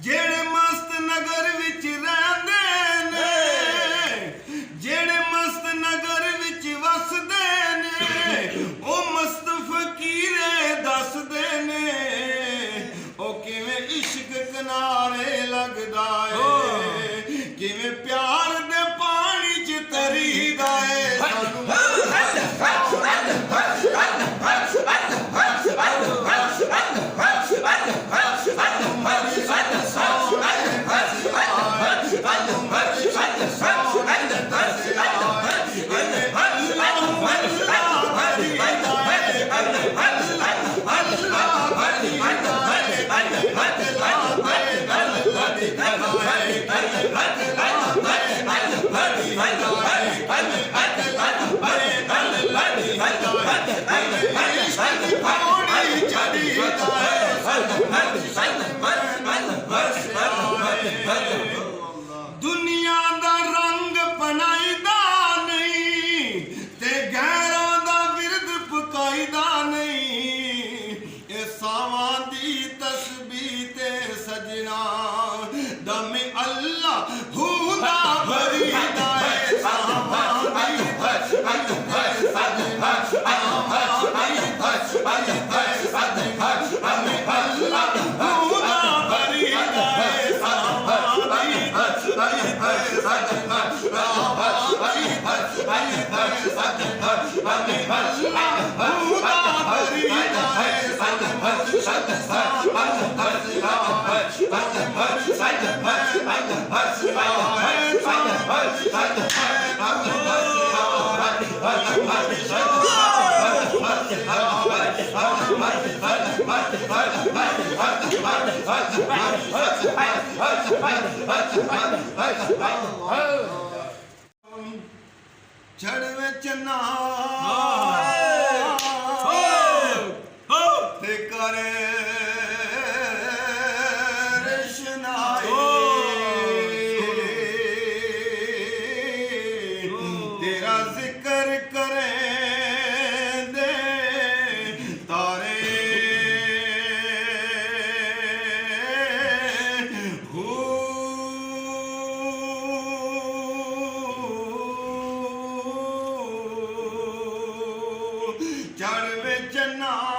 ਜਿਹੜੇ ਮਸਤ ਨਗਰ ਵਿੱਚ ਰਹਿੰਦੇ ਨੇ, ਜਿਹੜੇ ਮਸਤ ਨਗਰ ਵਿੱਚ ਵਸਦੇ ਨੇ, ਉਹ ਮਸਤ ਫਕੀਰੇ ਦੱਸਦੇ ਨੇ ਉਹ ਕਿਵੇਂ ਇਸ਼ਕ ਕਿਨਾਰੇ ਲੱਗਦਾ ਏ, ਕਿਵੇਂ ਪਿਆਰ ਦੇ ਪਾਣੀ 'ਚ ਤਰੀਦਾ ਏ। ਦੁਨੀਆ ਦਾ ਰੰਗ ਪਨਾਈਦਾ ਨਹੀਂ ਤੇ ਗੈਰਾਂ ਦਾ ਵਿਰਦ ਪਕਾਈਦਾ ਨਹੀਂ, ਇਹ ਸਾਵਾਂ ਦੀ ਤਸਬੀਹ ਤੇ ਸਜਣਾ ਦਮ ਅੱਲਾ ਹੂਦਾ ਭਰੀਦਾ ਏ। ਸਾਵਾਂ ਦੀ ਤਸਬੀਹ ਤੇ ਸਜਣਾ ਛੜ ਵਿੱਚ ਨਾ ਤੇ ਕਰੇ ਰਸ਼ਨਾਈ, ਤੇਰਾ ਜ਼ਿਕਰ ਕਰੇ ਦੇ ਤਾਰੇ ਚੜ ਵਿੱਚ ਨਾ